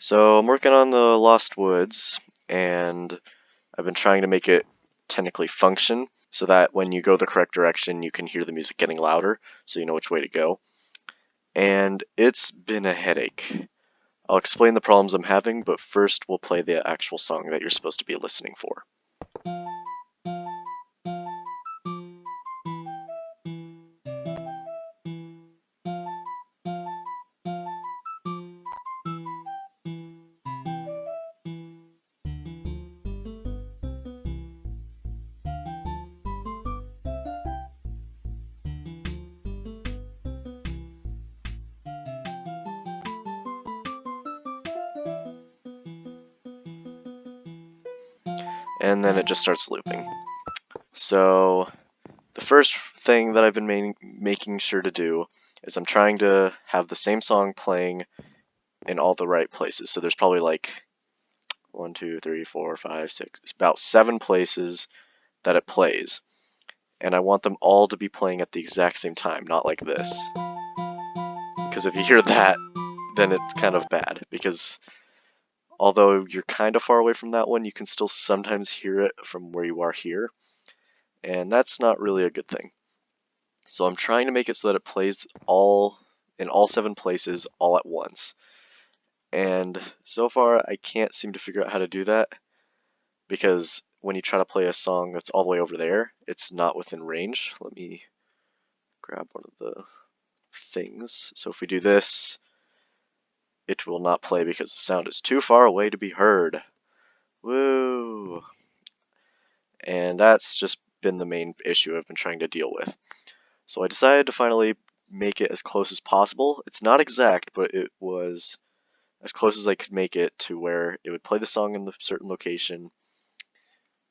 So I'm working on the Lost Woods, and I've been trying to make it technically function so that when you go the correct direction, you can hear the music getting louder, so you know which way to go. And it's been a headache. I'll explain the problems I'm having, but first we'll play the actual song that you're supposed to be listening for. And then it just starts looping. So the first thing that I've been making sure to do is I'm trying to have the same song playing in all the right places. So there's probably like 1, 2, 3, 4, 5, 6, about 7 places that it plays. And I want them all to be playing at the exact same time, not like this. Because if you hear that, then it's kind of bad. Because although you're kind of far away from that one, you can still sometimes hear it from where you are here. And that's not really a good thing. So I'm trying to make it so that it plays in all 7 places all at once. And so far I can't seem to figure out how to do that, because when you try to play a song that's all the way over there, it's not within range. Let me grab one of the things. So if we do this, it will not play because the sound is too far away to be heard. Woo! And that's just been the main issue I've been trying to deal with. So I decided to finally make it as close as possible. It's not exact, but it was as close as I could make it to where it would play the song in the certain location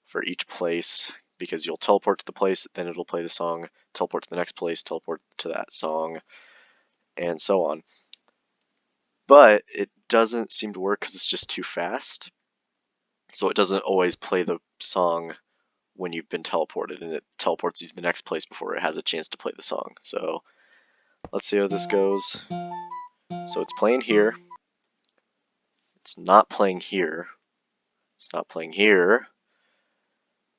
for each place, because you'll teleport to the place, then it'll play the song, teleport to the next place, teleport to that song, and so on. But it doesn't seem to work because it's just too fast. So it doesn't always play the song when you've been teleported, and it teleports you to the next place before it has a chance to play the song. So let's see how this goes. So it's playing here. It's not playing here. It's not playing here.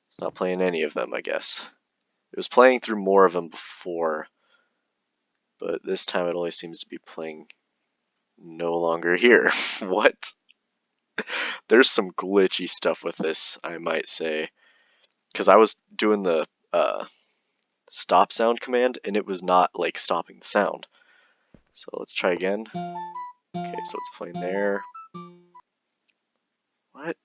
It's not playing any of them, I guess. It was playing through more of them before, but this time it only seems to be playing no longer here. What? There's some glitchy stuff with this, I might say. Because I was doing the stop sound command, and it was not, like, stopping the sound. So let's try again. Okay, so it's playing there. What?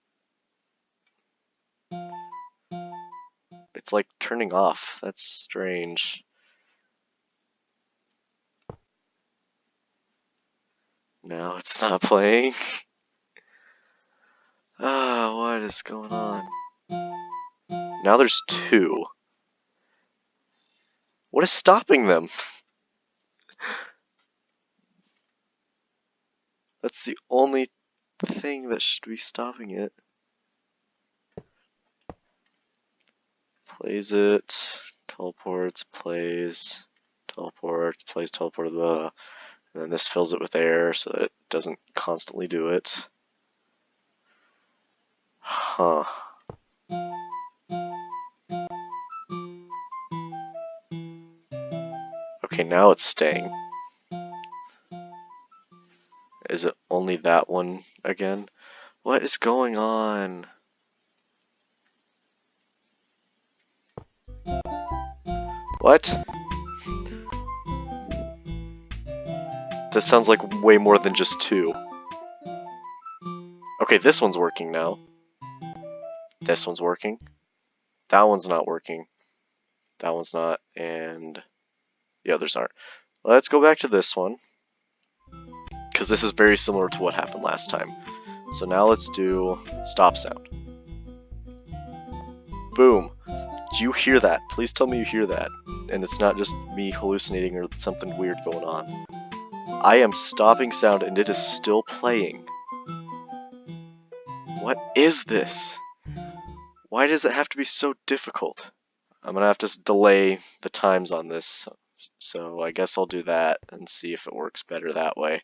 It's like turning off. That's strange. No, it's not playing. Ah, what is going on? Now there's 2. What is stopping them? That's the only thing that should be stopping it. Plays it, teleports, plays, teleports, plays, teleport, blah. And then this fills it with air so that it doesn't constantly do it. Huh. Okay, now it's staying. Is it only that one again? What is going on? What? That sounds like way more than just 2. Okay, this one's working now. This one's working. That one's not working. That one's not, and the others aren't. Let's go back to this one, because this is very similar to what happened last time. So now let's do stop sound. Boom. Do you hear that? Please tell me you hear that, and it's not just me hallucinating or something weird going on. I am stopping sound and it is still playing. What is this? Why does it have to be so difficult? I'm gonna have to delay the times on this, so I guess I'll do that and see if it works better that way.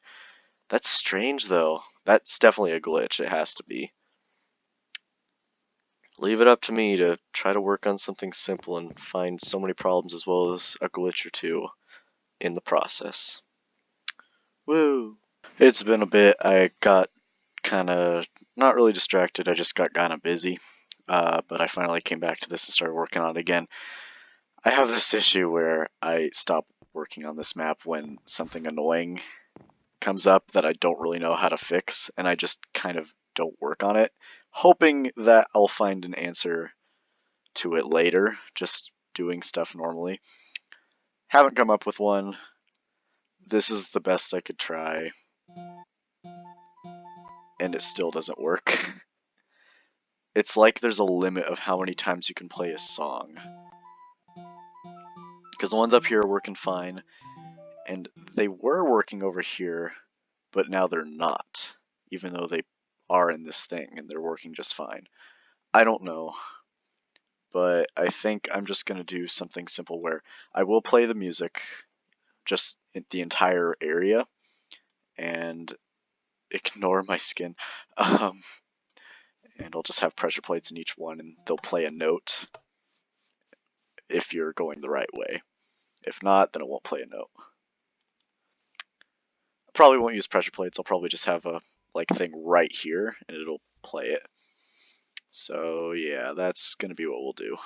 That's strange though. That's definitely a glitch. It has to be. Leave it up to me to try to work on something simple and find so many problems as well as a glitch or two in the process. Woo! It's been a bit. I got kind of not really distracted. I just got kind of busy. But I finally came back to this and started working on it again. I have this issue where I stop working on this map when something annoying comes up that I don't really know how to fix, and I just kind of don't work on it, hoping that I'll find an answer to it later, just doing stuff normally. Haven't come up with one. This is the best I could try, and it still doesn't work. It's like there's a limit of how many times you can play a song. Because the ones up here are working fine, and they were working over here, but now they're not, even though they are in this thing and they're working just fine. I don't know, but I think I'm just going to do something simple where I will play the music, just in the entire area, and ignore my skin. And I'll just have pressure plates in each one, and they'll play a note if you're going the right way. If not, then it won't play a note. I probably won't use pressure plates. I'll probably just have a thing right here, and it'll play it. So yeah, that's gonna be what we'll do.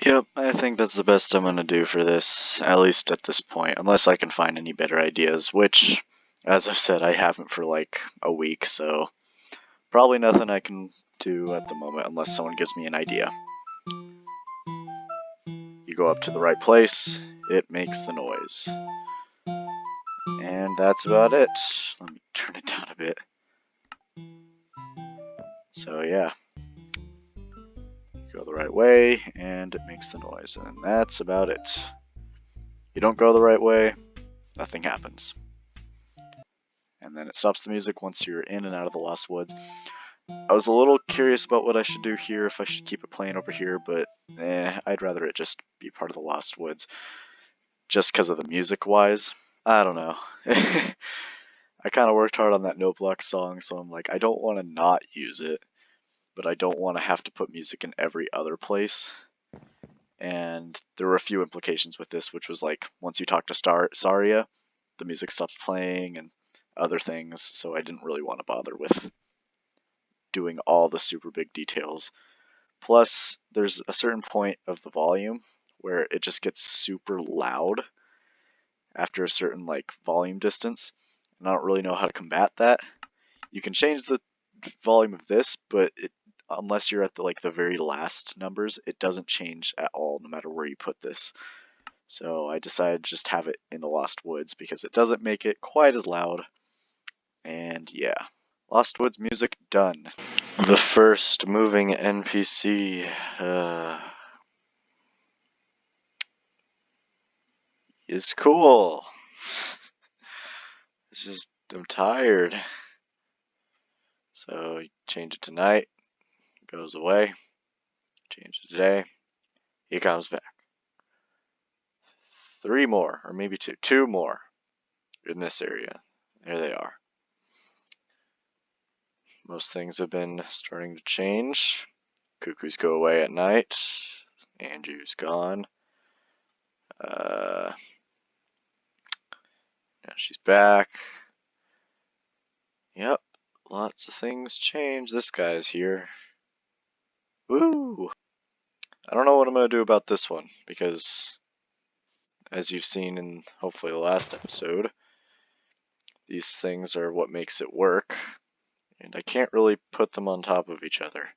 Yep, I think that's the best I'm gonna do for this, at least at this point, unless I can find any better ideas, which, as I've said, I haven't for like a week, so probably nothing I can do at the moment unless someone gives me an idea. You go up to the right place, it makes the noise. And that's about it. Let me turn it down a bit. So yeah. Go the right way, and it makes the noise, and that's about it. You don't go the right way, nothing happens. And then it stops the music once you're in and out of the Lost Woods. I was a little curious about what I should do here, if I should keep it playing over here, but I'd rather it just be part of the Lost Woods, just because of the music-wise. I don't know. I kind of worked hard on that Note Block song, so I'm like, I don't want to not use it, but I don't want to have to put music in every other place. And there were a few implications with this, which was like, once you talk to Saria, the music stops playing and other things, so I didn't really want to bother with doing all the super big details. Plus, there's a certain point of the volume where it just gets super loud after a certain volume distance, and I don't really know how to combat that. You can change the volume of this, but unless you're at the very last numbers, it doesn't change at all no matter where you put this. So I decided to just have it in the Lost Woods because it doesn't make it quite as loud. And yeah, Lost Woods music done. The first moving NPC is cool. It's just, I'm tired. So change it to night, goes away. Change it to day, he comes back. 3 more, or maybe 2. 2 more in this area. There they are. Most things have been starting to change. Cuckoos go away at night. Andrew's gone. Now she's back. Yep, lots of things change. This guy's here. Woo! I don't know what I'm going to do about this one, because as you've seen in hopefully the last episode, these things are what makes it work, and I can't really put them on top of each other.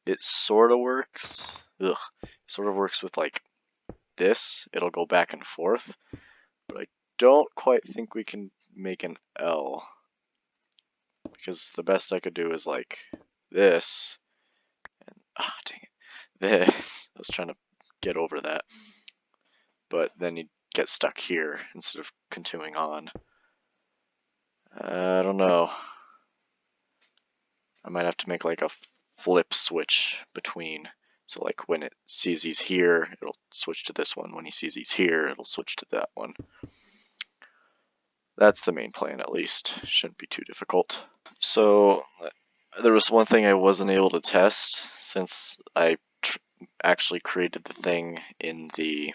It sort of works. Ugh. It sort of works with this. It'll go back and forth, but I don't quite think we can make an L, because the best I could do is this, and dang it, this. I was trying to get over that, but then you'd get stuck here instead of continuing on. I don't know. I might have to make a flip switch between. So when it sees he's here, it'll switch to this one. When he sees he's here, it'll switch to that one. That's the main plan, at least. Shouldn't be too difficult. So, there was one thing I wasn't able to test since I actually created the thing in the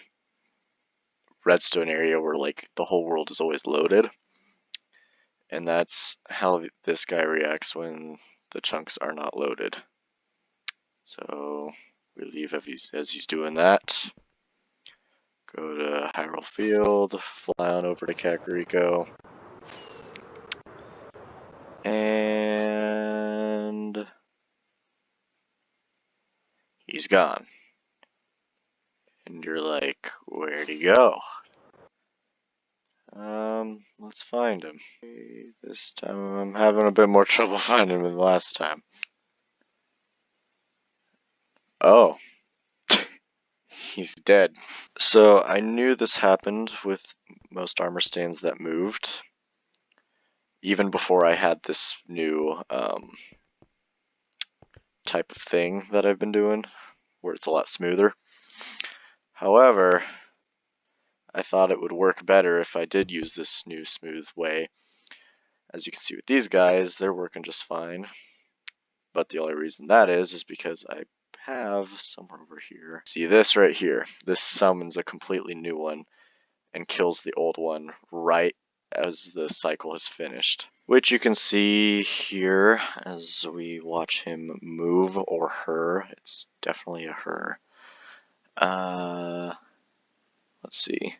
redstone area where, like, the whole world is always loaded. And that's how this guy reacts when the chunks are not loaded. So, we leave as he's doing that. Go to Hyrule Field, fly on over to Kakariko. And he's gone. And you're like, where'd he go? Let's find him. This time I'm having a bit more trouble finding him than last time. Oh. He's dead. So I knew this happened with most armor stands that moved, even before I had this new type of thing that I've been doing, where it's a lot smoother. However, I thought it would work better if I did use this new smooth way. As you can see with these guys, they're working just fine. But the only reason that is because I have somewhere over here. See this right here? This summons a completely new one and kills the old one right as the cycle is finished. Which you can see here as we watch him move, or her. It's definitely a her. Let's see.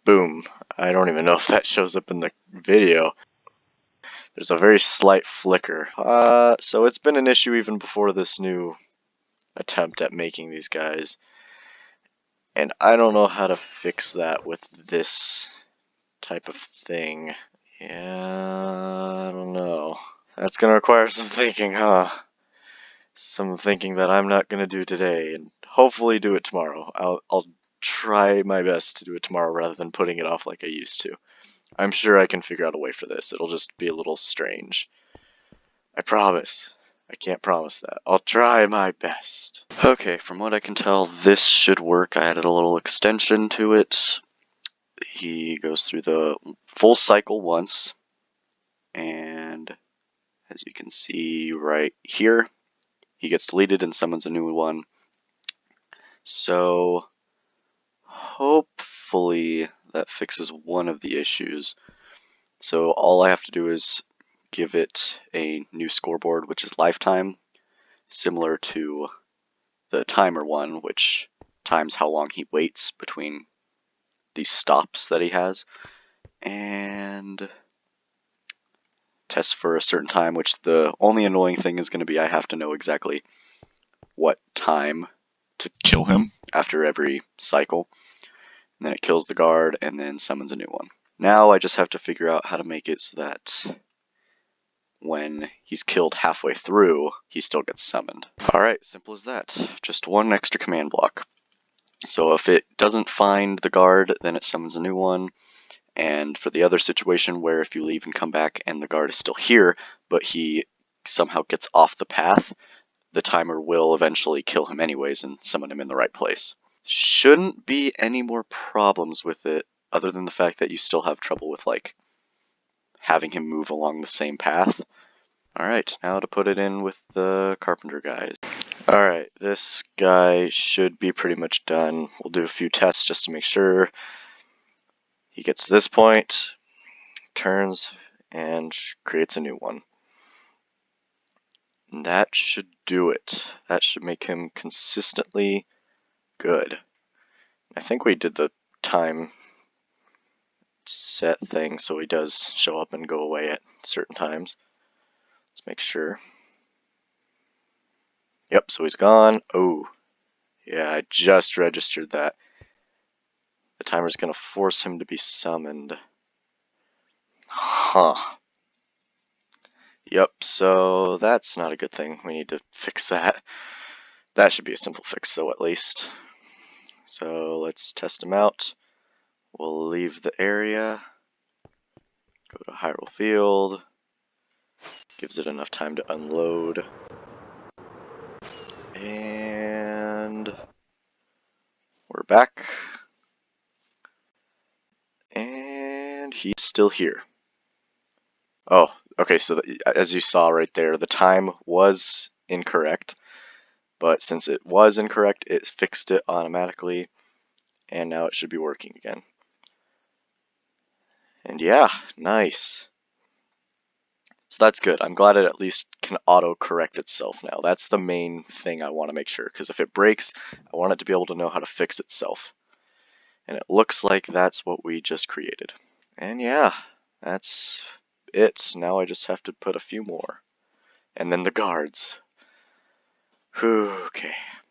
Boom. I don't even know if that shows up in the video. There's a very slight flicker. So it's been an issue even before this new attempt at making these guys. And I don't know how to fix that with this type of thing. Yeah, I don't know. That's gonna require some thinking, huh? Some thinking that I'm not gonna do today, and hopefully do it tomorrow. I'll try my best to do it tomorrow rather than putting it off like I used to. I'm sure I can figure out a way for this. It'll just be a little strange. I promise. I can't promise that. I'll try my best. Okay, from what I can tell, this should work. I added a little extension to it. He goes through the full cycle once, and as you can see right here, he gets deleted and summons a new one. So hopefully that fixes one of the issues. So all I have to do is give it a new scoreboard, which is lifetime, similar to the timer one, which times how long he waits between these stops that he has, and test for a certain time, which the only annoying thing is going to be I have to know exactly what time to kill him after every cycle. And then it kills the guard and then summons a new one. Now I just have to figure out how to make it so that when he's killed halfway through, he still gets summoned. Alright, simple as that. Just one extra command block. So if it doesn't find the guard, then it summons a new one. And for the other situation where if you leave and come back and the guard is still here, but he somehow gets off the path, the timer will eventually kill him anyways and summon him in the right place. Shouldn't be any more problems with it, other than the fact that you still have trouble with, like, having him move along the same path. Alright, now to put it in with the Carpenter guys. Alright, this guy should be pretty much done. We'll do a few tests just to make sure. He gets to this point, turns, and creates a new one. And that should do it. That should make him consistently good. I think we did the time set thing so he does show up and go away at certain times. Let's make sure. Yep, so he's gone. Oh, yeah, I just registered that. The timer's gonna force him to be summoned. Huh. Yep, so that's not a good thing. We need to fix that. That should be a simple fix though, at least. So let's test him out. We'll leave the area. Go to Hyrule Field. Gives it enough time to unload. And we're back. And he's still here. Oh, okay, so as you saw right there, the time was incorrect, but since it was incorrect, it fixed it automatically, and now it should be working again. And yeah, nice. So that's good. I'm glad it at least can auto-correct itself now. That's the main thing I want to make sure, because if it breaks, I want it to be able to know how to fix itself. And it looks like that's what we just created. And yeah, that's it. Now I just have to put a few more. And then the guards. Whew, okay.